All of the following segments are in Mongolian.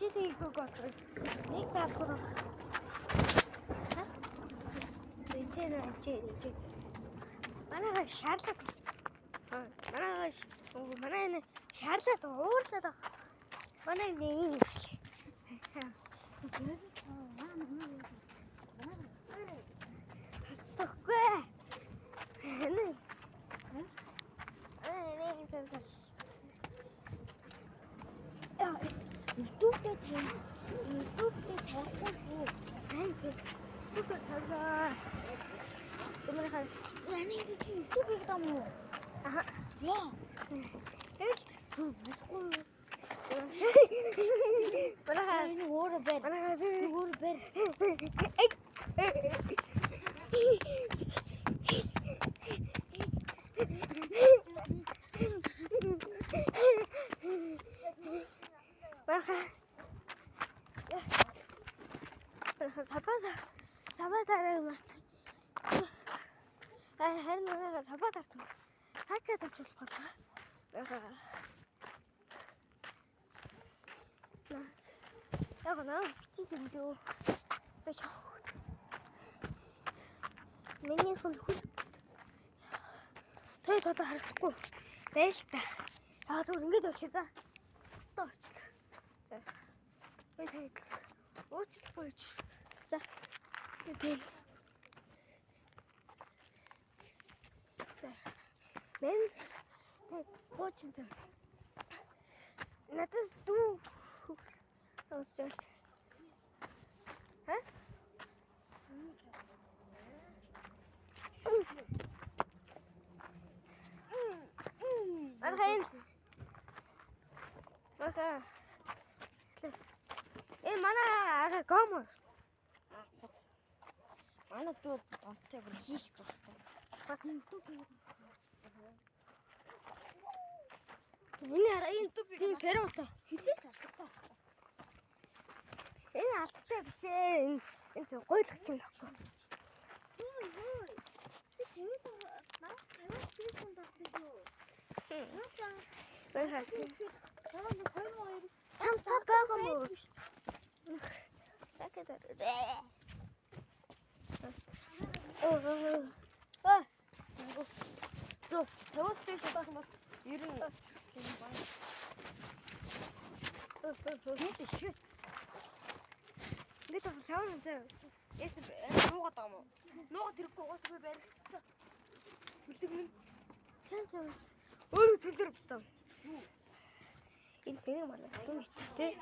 Хичээлийг болох нэг даалгавар энэ манай шаарлаад манай шаарлаад уурлаад байгаа. Манай нэг юм биш. YouTube дээр тавихгүй шүү. YouTube дээр тавиа. Тэмээ хаа. Яны чи YouTube-ийг дам уу? Аха. Яа. Суу басгүй. Барахаа энэ өөр бэр. Барахаа өөр бэр. Сабатараа март. Харин нэг сабатарсан. Хакад очвол болоо. Яг наа чи дэмжөө. Бэж. Миний хүн Тэ харагдахгүй. Байл та. Яг зүгээр ингэж очие за. Стоо очлаа. За. Байл. Уучлахгүй. За. Тэг. За. Мен тэг уучин за. Надаас дүү. Освал. Ха? Архайн. Окей. Манай гомор. Манай дүү донтой бүр хийх дуртай. Бац YouTube. Энэ арай YouTube-ийн гэрүүтэй. Хизээч алдахгүй. Энэ алдтай биш ээ. Энэ зөв гойлгоч юм баггүй. Би тэмээд манай тавиад хийсэн дуртай шүү. Наач. Чамд 2002 Энэ бэнэг манаас юм иттэй.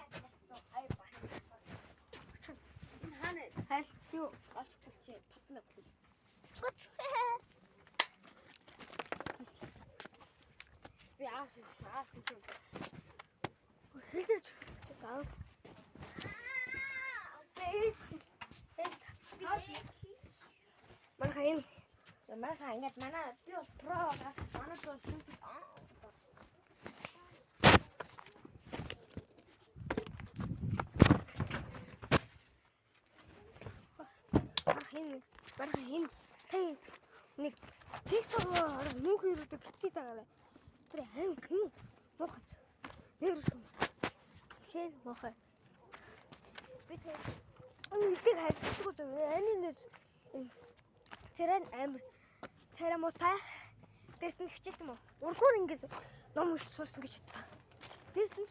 Хайл юу олчихгүй чи 5000. Би ааш юм. Хэлээч. Гав. Манхайн ингээд манай би бол про манай бол сэнсэс Бархин тэй нэг TikTok-оор нүхэрүүдэг битгий тагаа. Тэр хэн мохоц. Нэрсэн. Хэн мохоо. Би тэр нэг хайрцаггүй зөв. Анинес тэрэн амир царамутай дэсэн хичээлт юм уу? Ургуур ингээс ном уншиж сурсан гэж боддог. Дэсэн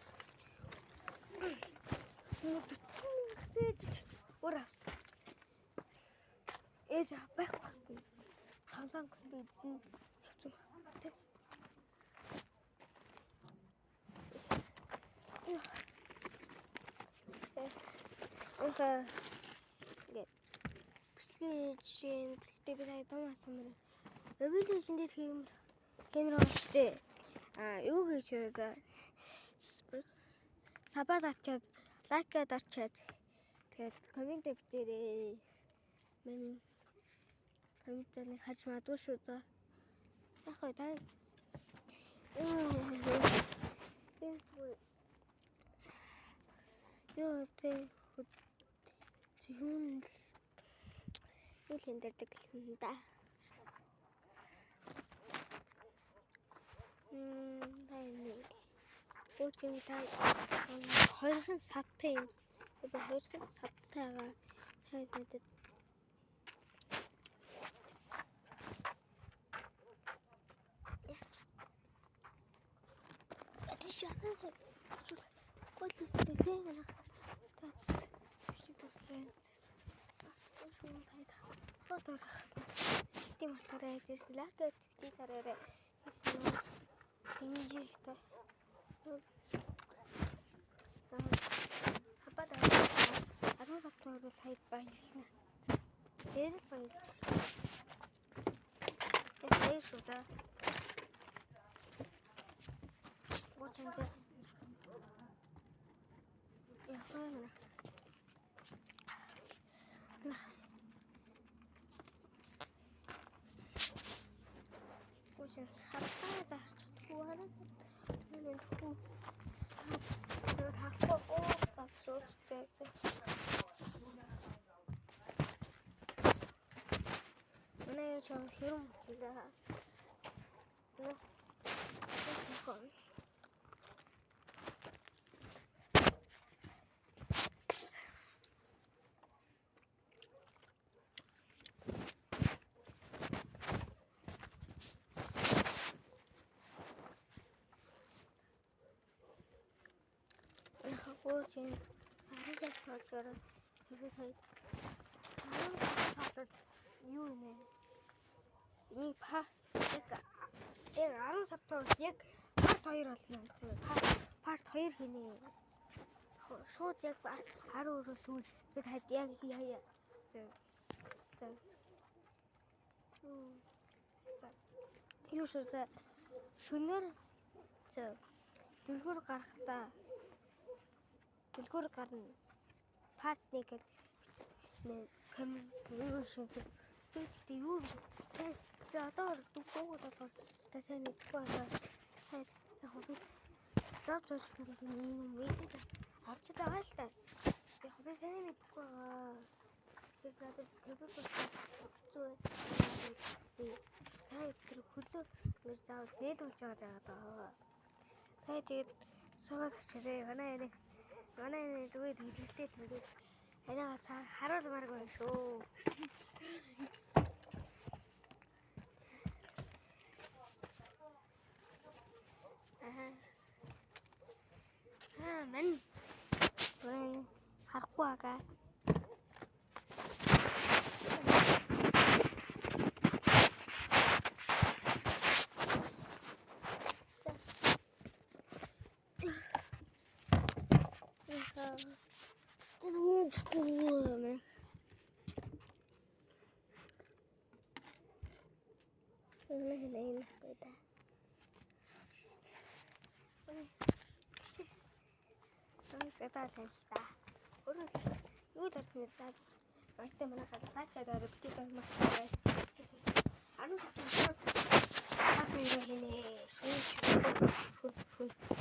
дэс өөр авсан. Ээж байх багт цаалан гэдэг нь хэвчээ багт. Бичлэгийн тэлтэй би томас юм. Революшн дээр хэмээр очтой. Юу гэж хэлээ. Сабад арчаад, лайкад арчаад тэгээд комент бичээрэй. Мен комментарыг харж магадгүй шүү за. Яг хөө та Юу тэг юм л хэмдэрдэг юм да. Тайны. Өчигдөр хоёрхан садтай юм. Би хоёрхан садтайгаа цайдад Шахасан коллистэй дээ. Фото тийм тарай гэсэн лакет бити тарай. Тинжихта. Сабада. Аруу савтаар сайд баярлна. Дээр л баярлна. Яа шүү за. Вот он здесь. Я поняла. Очень сахарная, да, что-то было. Ну, так, так, что это? Мне еще фильм, да. Ну, это очень хорошо. Юу нэ? Нэг яг 10 сартаас яг part 2 болно. Part 2 хийнэ. Шууд яг 10 өрөөл тэгвэл бид хад яг яа. За. Юу шээ шөнөөр дэлгүүр гарахтаа дэлгүүр гарна. Part 1 гэдэг камер шүнцээ. Би юу тэ одоо дүүгүүд болохоор та сайн мэдгүй байна. Яг бид завж гэдэг юм мэдээд авч байгаа л та. Яг би сайн мэдгүй байгаа. Тэгээс надад көбөг зүй сайн тэр хөлөө ингэж заавал нээлүүлж байгаа даа. Тэгээд саваас очирээ манай яг Манай зүгээр хэлэлтэй л мэдээ. Анаас харуулмаар байна шүү. Мань. Харахгүй байгаа. Юу дэрт мэдээс баяртай манай гадаачаад орбитик амттай. Ану сэтгүүл хийнэ. Хаа хийнэ.